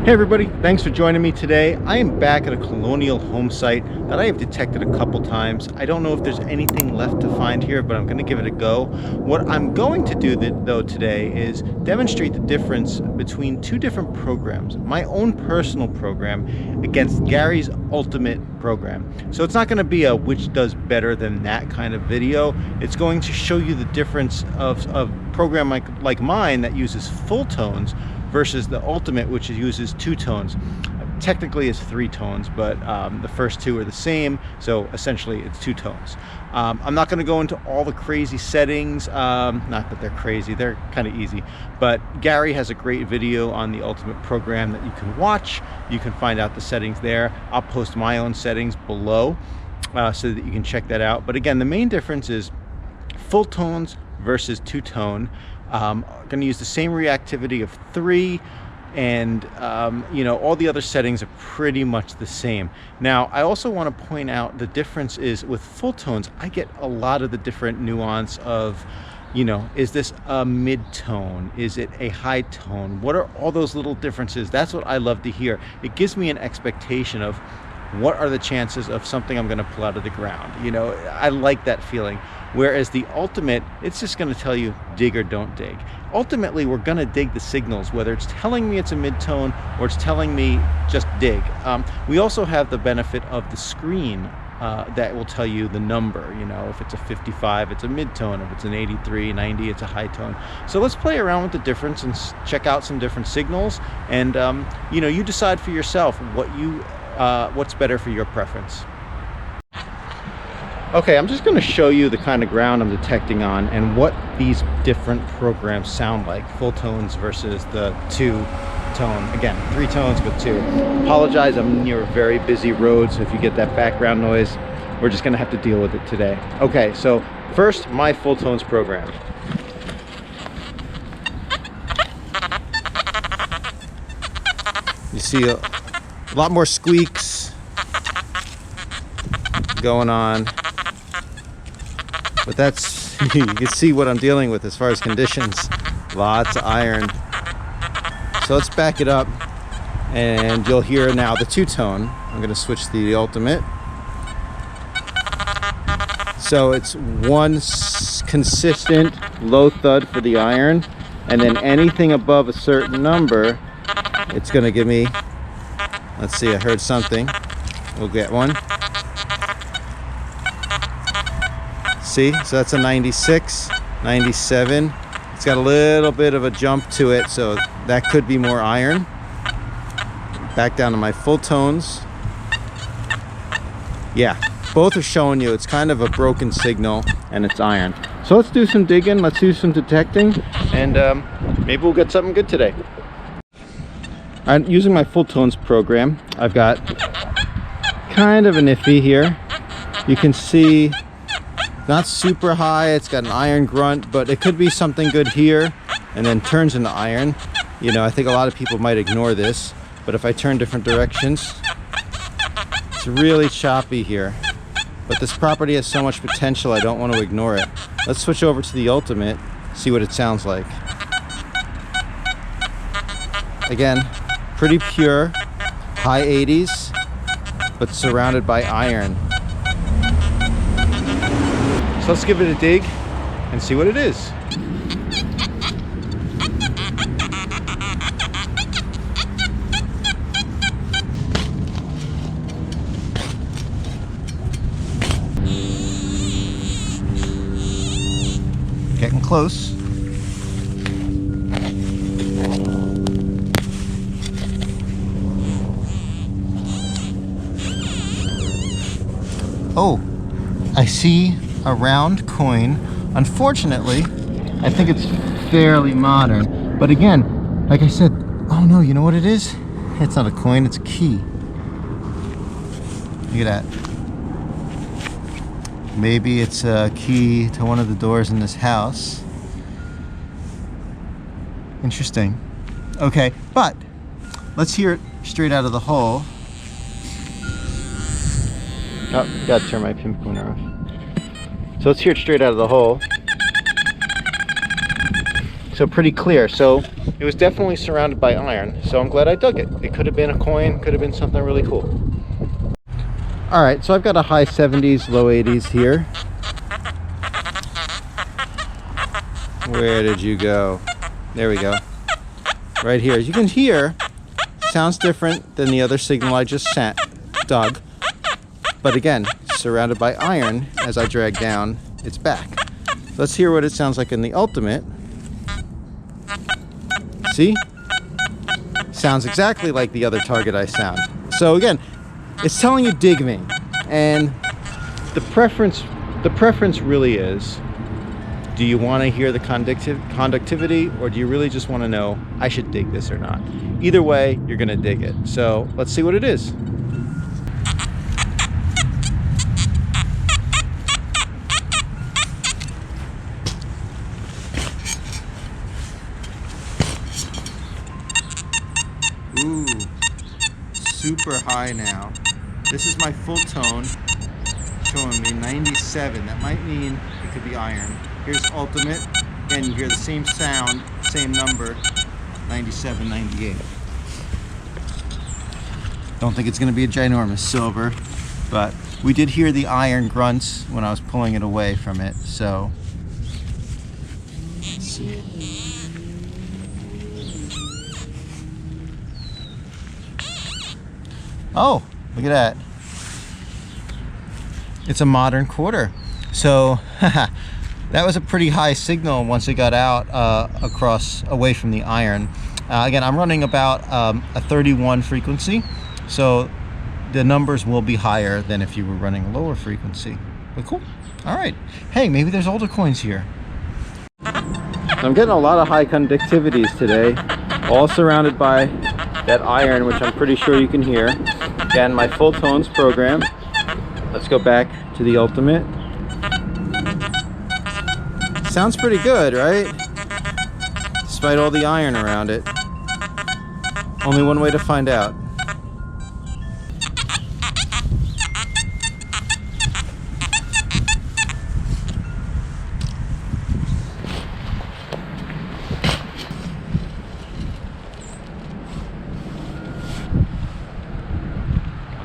Hey everybody, thanks for joining me today. I am back at a colonial home site that I have detected a couple times. I don't know if there's anything left to find here, but I'm going to give it a go. What I'm going to do though today is demonstrate the difference between two different programs. My own personal program against Gary's ultimate program. So it's not going to be a which does better than that kind of video. It's going to show you the difference of a program like mine that uses full tones versus the ultimate, which uses two tones. Technically it's three tones, but the first two are the same, so essentially it's two tones. I'm not going to go into all the crazy settings, not that they're crazy, they're kind of easy, but Gary has a great video on the ultimate program that you can watch. You can find out the settings there. I'll post my own settings below so that you can check that out. But again, the main difference is full tones versus two tone. Going to use the same reactivity of 3, and you know, all the other settings are pretty much the same. Now I also want to point out the difference is with full tones I get a lot of the different nuance of, you know, is this a mid-tone, is it a high tone, what are all those little differences. That's what I love to hear. It gives me an expectation of what are the chances of something I'm going to pull out of the ground. You know, I like that feeling. Whereas the ultimate, it's just going to tell you dig or don't dig. Ultimately, we're going to dig the signals, whether it's telling me it's a mid-tone or it's telling me just dig. We also have the benefit of the screen that will tell you the number. You know, if it's a 55, it's a mid-tone. If it's an 83, 90, it's a high tone. So let's play around with the difference and check out some different signals. And you know, you decide for yourself what's better for your preference. Okay, I'm just going to show you the kind of ground I'm detecting on and what these different programs sound like. Full tones versus the two tone. Again, three tones but two. Apologize, I'm near a very busy road, so if you get that background noise, we're just going to have to deal with it today. Okay, so first, my full tones program. You see a lot more squeaks going on. But that's, you can see what I'm dealing with as far as conditions. Lots of iron. So let's back it up and you'll hear now the two-tone. I'm going to switch to the ultimate. So it's one consistent low thud for the iron, and then anything above a certain number, it's going to give me, let's see, I heard something. We'll get one. See, so that's a 96, 97. It's got a little bit of a jump to it, so that could be more iron. Back down to my full tones. Yeah, both are showing you it's kind of a broken signal and it's iron. So let's do some digging, let's do some detecting, and maybe we'll get something good today. I'm using my full tones program. I've got kind of an iffy here. You can see not super high, it's got an iron grunt, but it could be something good here and then turns into iron. You know, I think a lot of people might ignore this, but if I turn different directions, it's really choppy here. But this property has so much potential, I don't want to ignore it. Let's switch over to the ultimate, see what it sounds like. Again, pretty pure, high 80s, but surrounded by iron. So let's give it a dig and see what it is. Getting close. Oh, I see a round coin. Unfortunately, I think it's fairly modern, but again, like I said, oh no, you know what it is? It's not a coin, it's a key. Look at that. Maybe it's a key to one of the doors in this house. Interesting. Okay, but let's hear it straight out of the hole. Oh, gotta turn my pinpointer off. So let's hear it straight out of the hole. So pretty clear. So it was definitely surrounded by iron. So I'm glad I dug it. It could have been a coin, could have been something really cool. All right, so I've got a high 70s, low 80s here. Where did you go? There we go. Right here. As you can hear, sounds different than the other signal I just dug. But again, surrounded by iron, as I drag down, it's back. Let's hear what it sounds like in the ultimate. See? Sounds exactly like the other target I sound. So again, it's telling you dig me. And the preference really is, do you want to hear the conductivity, or do you really just want to know I should dig this or not? Either way, you're going to dig it. So let's see what it is. Ooh, super high now. This is my Fulltone showing me 97. That might mean it could be iron. Here's ultimate. Again, you hear the same sound, same number, 97, 98. Don't think it's going to be a ginormous silver, but we did hear the iron grunts when I was pulling it away from it, so let's see. Oh, look at that. It's a modern quarter. So that was a pretty high signal once it got out away from the iron. Again, I'm running about a 31 frequency, so the numbers will be higher than if you were running a lower frequency. But cool. All right. Hey, maybe there's older coins here. I'm getting a lot of high conductivities today, all surrounded by that iron, which I'm pretty sure you can hear. Again, my Fulltones program. Let's go back to the ultimate. Sounds pretty good, right? Despite all the iron around it. Only one way to find out.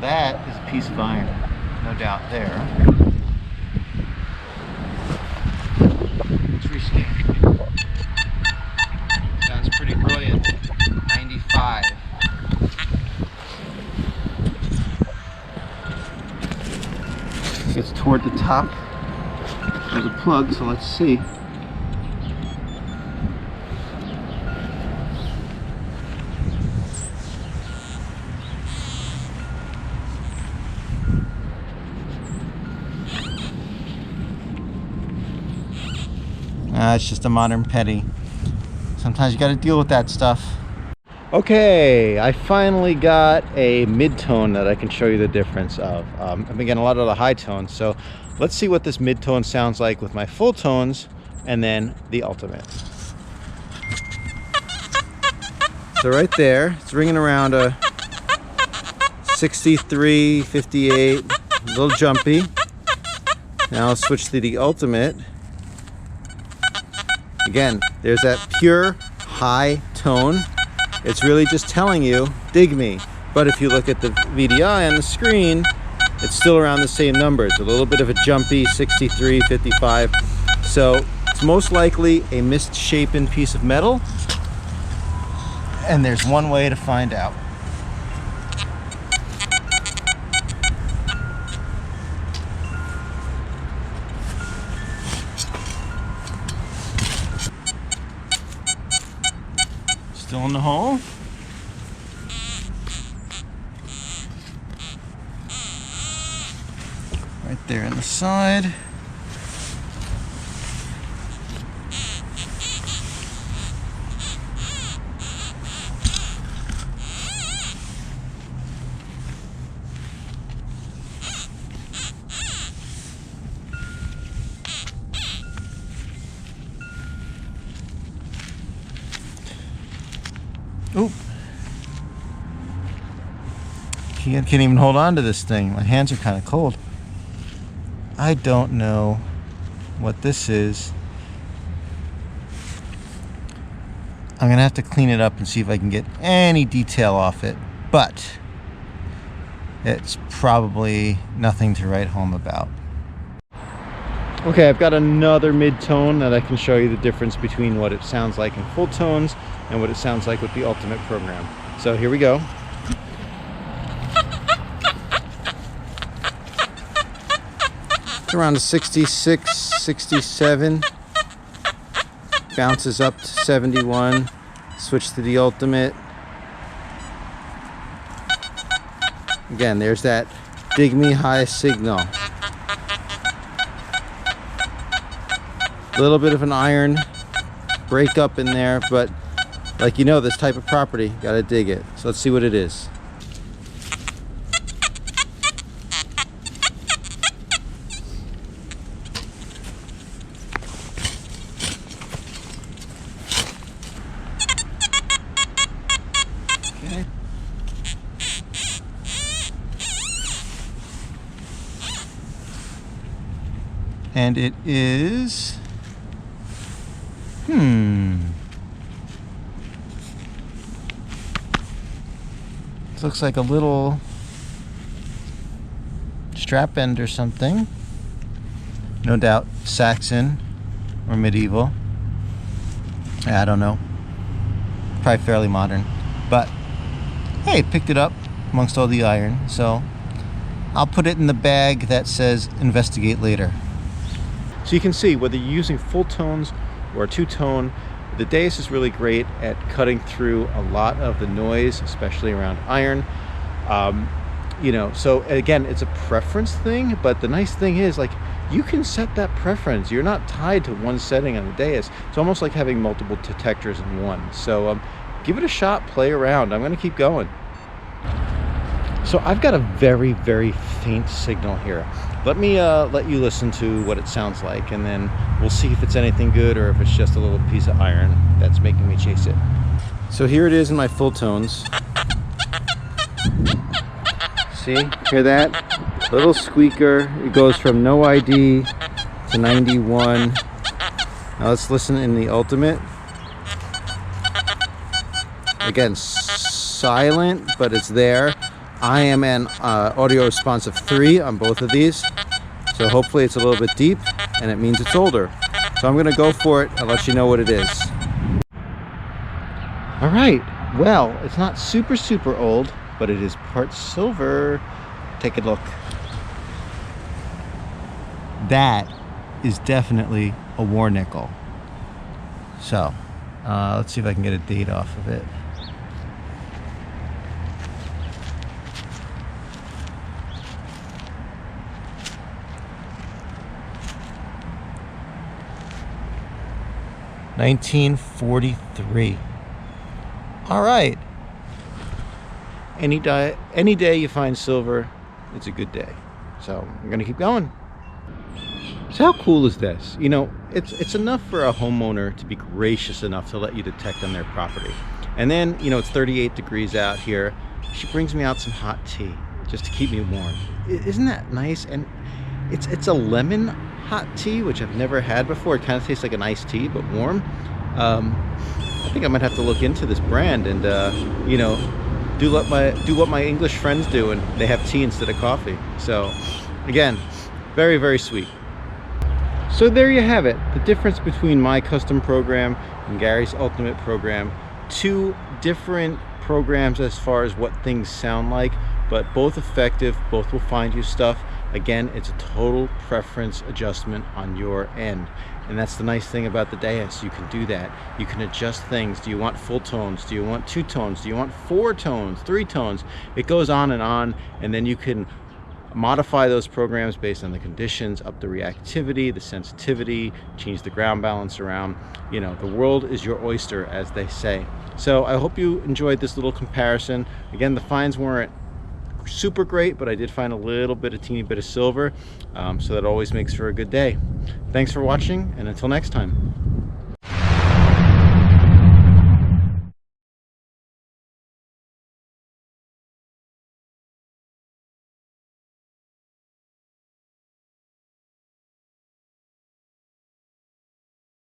That is a piece of iron, no doubt there. Let's rescan. Sounds pretty brilliant. 95. It's toward the top of the plug, so let's see. It's just a modern petty. Sometimes you got to deal with that stuff. Okay, I finally got a mid-tone that I can show you the difference of. I've been getting a lot of the high tones, so let's see what this mid-tone sounds like with my Fulltones and then the ultimate. So right there, it's ringing around a 63, 58, a little jumpy. Now I'll switch to the ultimate. Again, there's that pure high tone. It's really just telling you, dig me. But if you look at the VDI on the screen, it's still around the same numbers. A little bit of a jumpy 63, 55. So it's most likely a misshapen piece of metal. And there's one way to find out. Still in the hole. Right there in the side. Oop. Can't even hold on to this thing. My hands are kind of cold. I don't know what this is. I'm gonna have to clean it up and see if I can get any detail off it, but it's probably nothing to write home about. Okay, I've got another mid-tone that I can show you the difference between what it sounds like in full tones and what it sounds like with the Ultimate program. So here we go. It's around a 66, 67. Bounces up to 71. Switch to the Ultimate. Again, there's that dig me high signal. A little bit of an iron breakup in there, but like you know, this type of property, gotta dig it. So let's see what it is. Okay. And it is This looks like a little strap end or something. No doubt Saxon or medieval. I don't know. Probably fairly modern. But hey, picked it up amongst all the iron. So I'll put it in the bag that says investigate later. So you can see whether you're using full tones or a two-tone, the Deus is really great at cutting through a lot of the noise, especially around iron. You know, so again, it's a preference thing, but the nice thing is, like, you can set that preference. You're not tied to one setting on the Deus. It's almost like having multiple detectors in one. So give it a shot, play around. I'm gonna keep going. So I've got a very, very faint signal here. Let me let you listen to what it sounds like, and then we'll see if it's anything good or if it's just a little piece of iron that's making me chase it. So here it is in my full tones. See, hear that? Little squeaker. It goes from no ID to 91. Now let's listen in the Ultimate. Again, silent, but it's there. I am an audio response of 3 on both of these, so hopefully it's a little bit deep and it means it's older. So I'm gonna go for it. I'll let you know what it is. All right, well, it's not super, super old, but it is part silver. Take a look. That is definitely a war nickel. So let's see if I can get a date off of it. $1943. All right. Any day you find silver, it's a good day. So I'm gonna keep going. So how cool is this? You know, it's enough for a homeowner to be gracious enough to let you detect on their property. And then, you know, it's 38 degrees out here. She brings me out some hot tea just to keep me warm. Isn't that nice? And it's a lemon hot tea, which I've never had before. It kind of tastes like an iced tea, but warm. I think I might have to look into this brand and you know, do what my English friends do, and they have tea instead of coffee. So again, very, very sweet. So there you have it, the difference between my custom program and Gary's Ultimate program. Two different programs as far as what things sound like, but both effective, both will find you stuff. Again, it's a total preference adjustment on your end. And that's the nice thing about the Deus. You can do that. You can adjust things. Do you want full tones? Do you want two tones? Do you want 4 tones, 3 tones? It goes on, and then you can modify those programs based on the conditions, up the reactivity, the sensitivity, change the ground balance around. You know, the world is your oyster, as they say. So I hope you enjoyed this little comparison. Again, the finds weren't super great, but I did find a teeny bit of silver, so that always makes for a good day. Thanks for watching, and until next time.